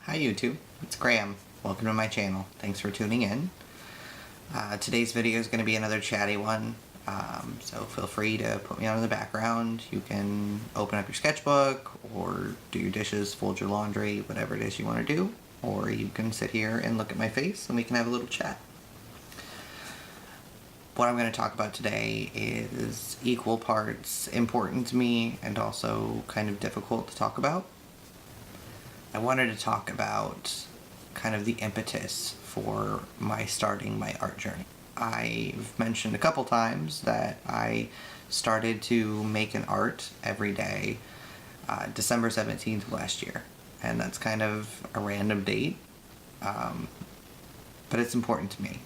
Hi YouTube, it's Graham. Welcome to my channel. Thanks for tuning in. Today's video is going to be another chatty one, so feel free to put me on in the background. You can open up your sketchbook or do your dishes, fold your laundry, whatever it is you want to do, or you can sit here and look at my face and we can have a little chat. What I'm going to talk about today is equal parts important to me and also kind of difficult to talk about. I wanted to talk about kind of the impetus for my starting my art journey. I've mentioned a couple times that I started to make an art every day December 17th last year, and that's kind of a random date, but it's important to me.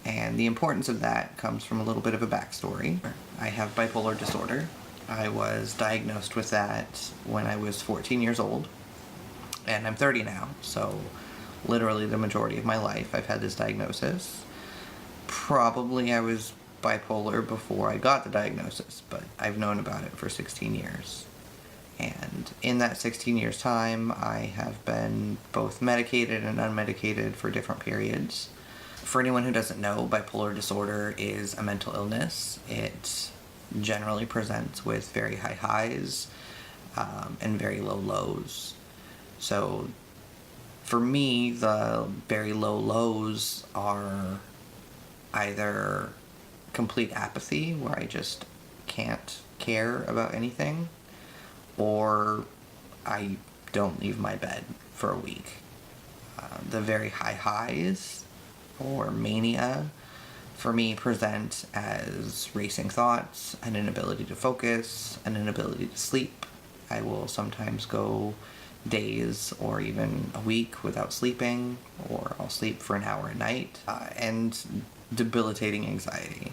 And the importance of that comes from a little bit of a backstory. I have bipolar disorder. I was diagnosed with that when I was 14 years old. And I'm 30 now, so literally the majority of my life I've had this diagnosis. Probably I was bipolar before I got the diagnosis, but I've known about it for 16 years. And in that 16 years time, I have been both medicated and unmedicated for different periods. For anyone who doesn't know, bipolar disorder is a mental illness. It generally presents with very high highs and very low lows. So for me, the very low lows are either complete apathy, where I just can't care about anything, or I don't leave my bed for a week. The very high highs, or mania, for me present as racing thoughts, an inability to focus, an inability to sleep. I will sometimes go days or even a week without sleeping, or I'll sleep for an hour a night, and debilitating anxiety.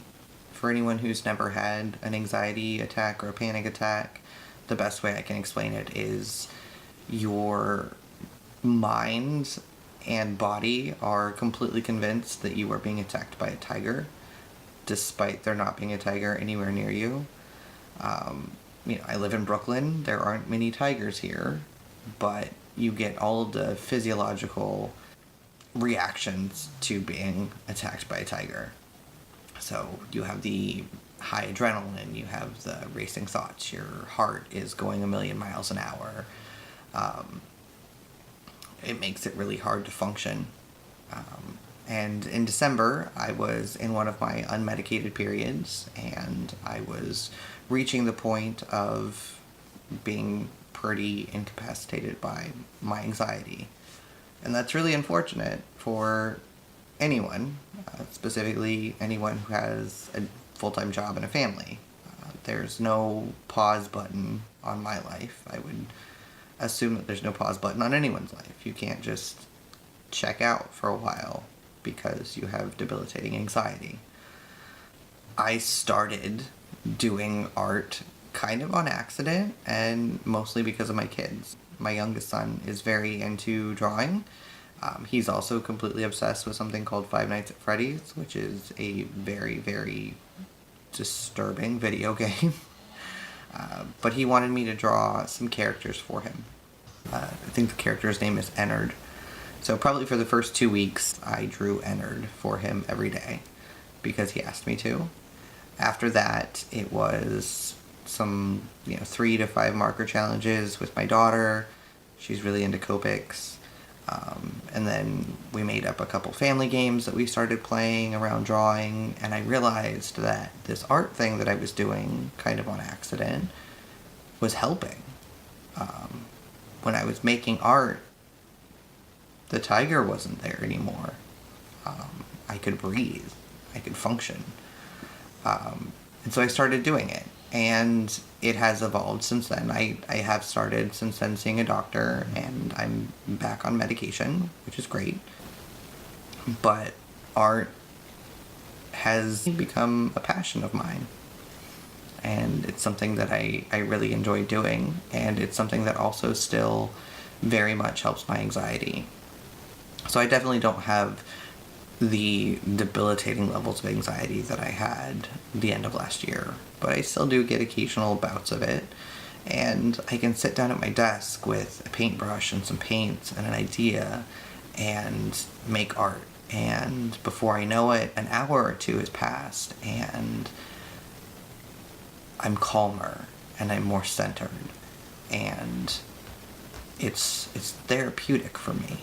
For anyone who's never had an anxiety attack or a panic attack, the best way I can explain it is your mind and body are completely convinced that you are being attacked by a tiger, despite there not being a tiger anywhere near you. I live in Brooklyn. There aren't many tigers here, but you get all of the physiological reactions to being attacked by a tiger. So you have the high adrenaline, you have the racing thoughts, your heart is going a million miles an hour. It makes it really hard to function. And in December, I was in one of my unmedicated periods, and I was reaching the point of being pretty incapacitated by my anxiety. And that's really unfortunate for anyone, specifically anyone who has a full-time job and a family. There's no pause button on my life. I would assume that there's no pause button on anyone's life. You can't just check out for a while because you have debilitating anxiety. I started doing art kind of on accident, and mostly because of my kids. My youngest son is very into drawing. He's also completely obsessed with something called Five Nights at Freddy's, which is a very, very disturbing video game. But he wanted me to draw some characters for him. I think the character's name is Ennard. So probably for the first 2 weeks, I drew Ennard for him every day because he asked me to. After that, it was some 3 to 5 marker challenges with my daughter. She's really into Copics. And then we made up a couple family games that we started playing around drawing, and I realized that this art thing that I was doing kind of on accident was helping. When I was making art, the tiger wasn't there anymore. I could breathe. I could function. And so I started doing it. And it has evolved since then. I have started since then seeing a doctor, and I'm back on medication, which is great. But art has become a passion of mine. And it's something that I really enjoy doing. And it's something that also still very much helps my anxiety. So I definitely don't have the debilitating levels of anxiety that I had the end of last year, but I still do get occasional bouts of it, and And I can sit down at my desk with a paintbrush and some paints and an idea and make art. And before I know it, an hour or two has passed, and I'm calmer and I'm more centered, and it's therapeutic for me.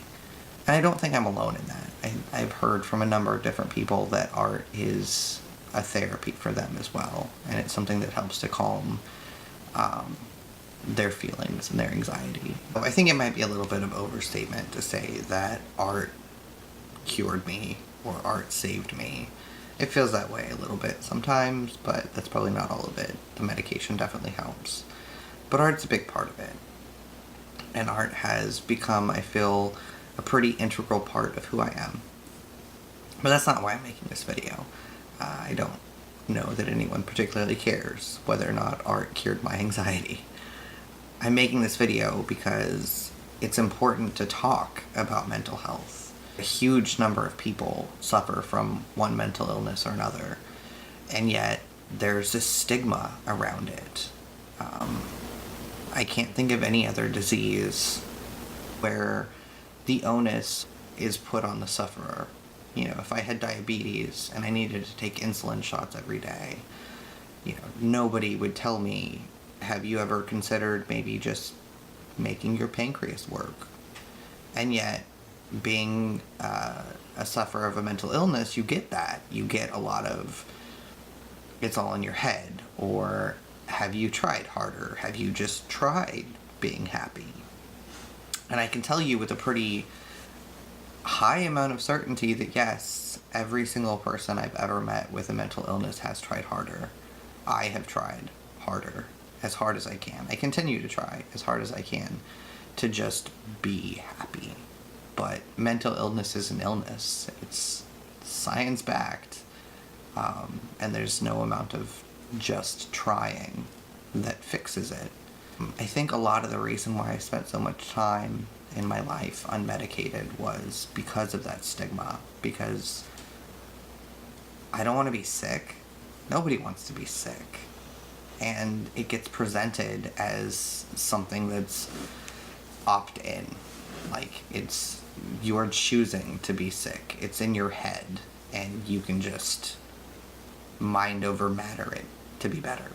And I don't think I'm alone in that. I've heard from a number of different people that art is a therapy for them as well, and it's something that helps to calm their feelings and their anxiety. I think it might be a little bit of overstatement to say that art cured me or art saved me. It feels that way a little bit sometimes, but that's probably not all of it. The medication definitely helps. But art's a big part of it. And art has become, I feel, a pretty integral part of who I am. But that's not why I'm making this video. I don't know that anyone particularly cares whether or not art cured my anxiety. I'm making this video because it's important to talk about mental health. A huge number of people suffer from one mental illness or another, and yet there's this stigma around it. I can't think of any other disease where the onus is put on the sufferer. You know, if I had diabetes and I needed to take insulin shots every day, you know, nobody would tell me, have you ever considered maybe just making your pancreas work? And yet, being a sufferer of a mental illness, you get that. You get a lot of, it's all in your head, or have you tried harder? Have you just tried being happy? And I can tell you with a pretty high amount of certainty that yes, every single person I've ever met with a mental illness has tried harder. I have tried harder, as hard as I can. I continue to try as hard as I can to just be happy. But mental illness is an illness. It's science-backed, and there's no amount of just trying that fixes it. I think a lot of the reason why I spent so much time in my life unmedicated was because of that stigma, because I don't want to be sick. Nobody wants to be sick. And it gets presented as something that's opt-in. Like, you're choosing to be sick. It's in your head, and you can just mind over matter it to be better.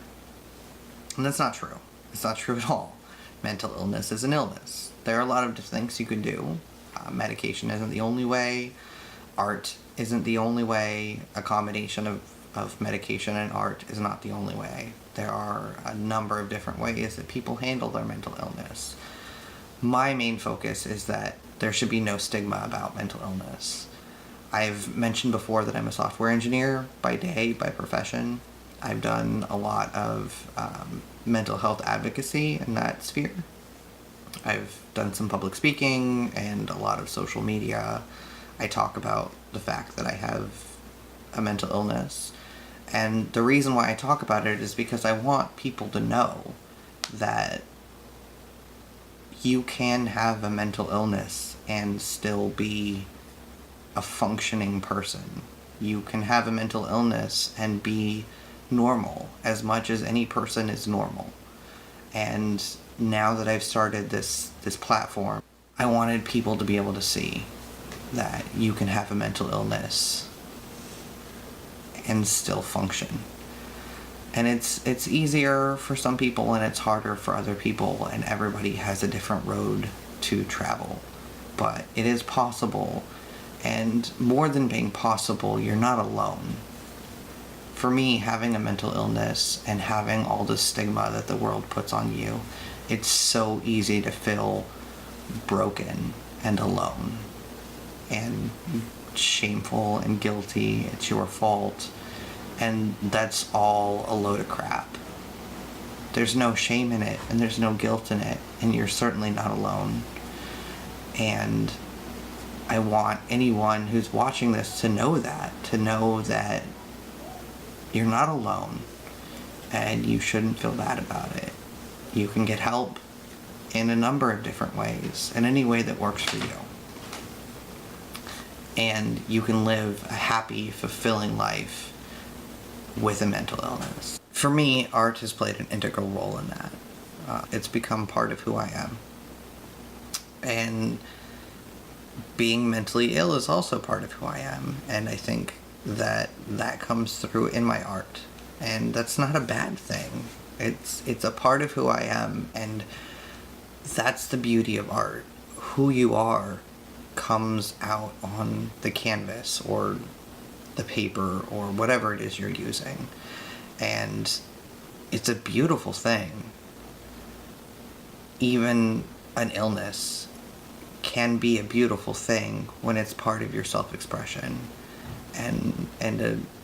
And that's not true. It's not true at all. Mental illness is an illness. There are a lot of things you could do. Medication isn't the only way. Art isn't the only way. A combination of medication and art is not the only way. There are a number of different ways that people handle their mental illness. My main focus is that there should be no stigma about mental illness. I've mentioned before that I'm a software engineer by day, by profession. I've done a lot of mental health advocacy in that sphere. I've done some public speaking and a lot of social media. I talk about the fact that I have a mental illness. And the reason why I talk about it is because I want people to know that you can have a mental illness and still be a functioning person. You can have a mental illness and be normal as much as any person is normal. And now that I've started this platform, I wanted people to be able to see that you can have a mental illness and still function. And it's easier for some people and it's harder for other people, and everybody has a different road to travel. But it is possible, and more than being possible, you're not alone. For me, having a mental illness and having all the stigma that the world puts on you, it's so easy to feel broken and alone and shameful and guilty. It's your fault. And that's all a load of crap. There's no shame in it, and there's no guilt in it, and you're certainly not alone. And I want anyone who's watching this to know that you're not alone, and you shouldn't feel bad about it. You can get help in a number of different ways, in any way that works for you. And you can live a happy, fulfilling life with a mental illness. For me, art has played an integral role in that. It's become part of who I am. And being mentally ill is also part of who I am. And I think that that comes through in my art. And that's not a bad thing. It's a part of who I am. And that's the beauty of art. Who you are comes out on the canvas or the paper or whatever it is you're using. And it's a beautiful thing. Even an illness can be a beautiful thing when it's part of your self-expression. And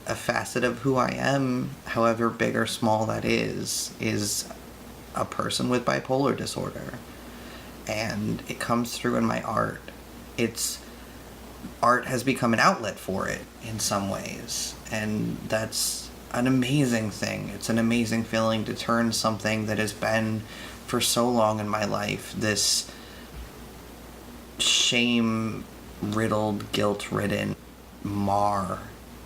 a facet of who I am, however big or small that is a person with bipolar disorder. And it comes through in my art. Art has become an outlet for it in some ways. And that's an amazing thing. It's an amazing feeling to turn something that has been for so long in my life, this shame-riddled, guilt-ridden mar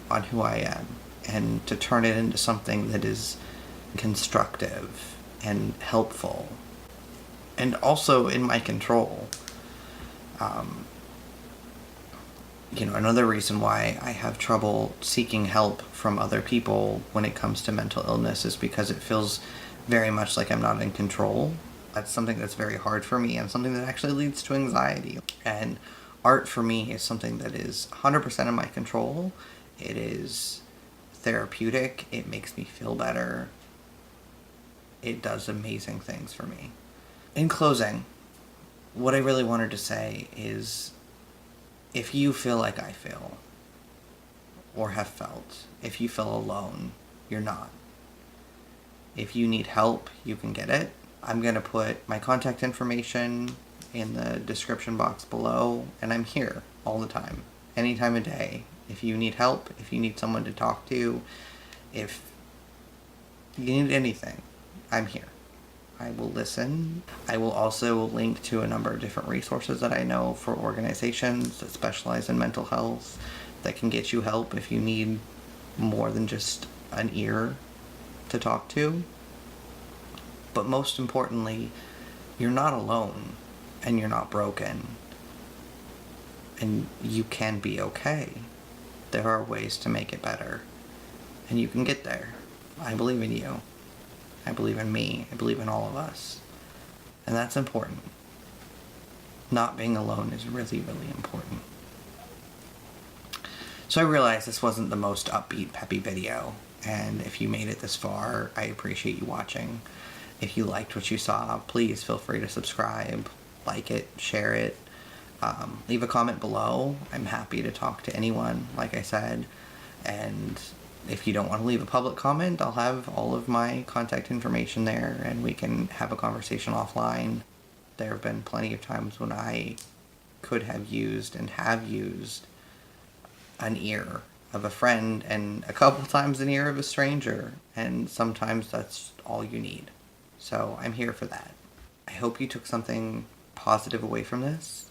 on who I am, and to turn it into something that is constructive and helpful, and also in my control. Another reason why I have trouble seeking help from other people when it comes to mental illness is because it feels very much like I'm not in control. That's something that's very hard for me, and something that actually leads to anxiety. And art for me is something that is 100% in my control. It is therapeutic. It makes me feel better. It does amazing things for me. In closing, what I really wanted to say is, if you feel like I feel, or have felt, if you feel alone, you're not. If you need help, you can get it. I'm going to put my contact information in the description box below, and I'm here all the time, any time of day. If you need help, if you need someone to talk to, if you need anything, I'm here. I will listen. I will also link to a number of different resources that I know for organizations that specialize in mental health that can get you help if you need more than just an ear to talk to. But most importantly, you're not alone, and you're not broken, and you can be okay. There are ways to make it better, and you can get there. I believe in you. I believe in me. I believe in all of us. And that's important. Not being alone is really, really important. So I realize this wasn't the most upbeat, peppy video, and if you made it this far, I appreciate you watching. If you liked what you saw, please feel free to subscribe, like it, share it, leave a comment below. I'm happy to talk to anyone, like I said, and if you don't want to leave a public comment, I'll have all of my contact information there, and we can have a conversation offline. There have been plenty of times when I could have used and have used an ear of a friend, and a couple times an ear of a stranger, and sometimes that's all you need. So I'm here for that. I hope you took something positive away from this.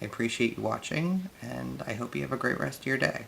I appreciate you watching, and I hope you have a great rest of your day.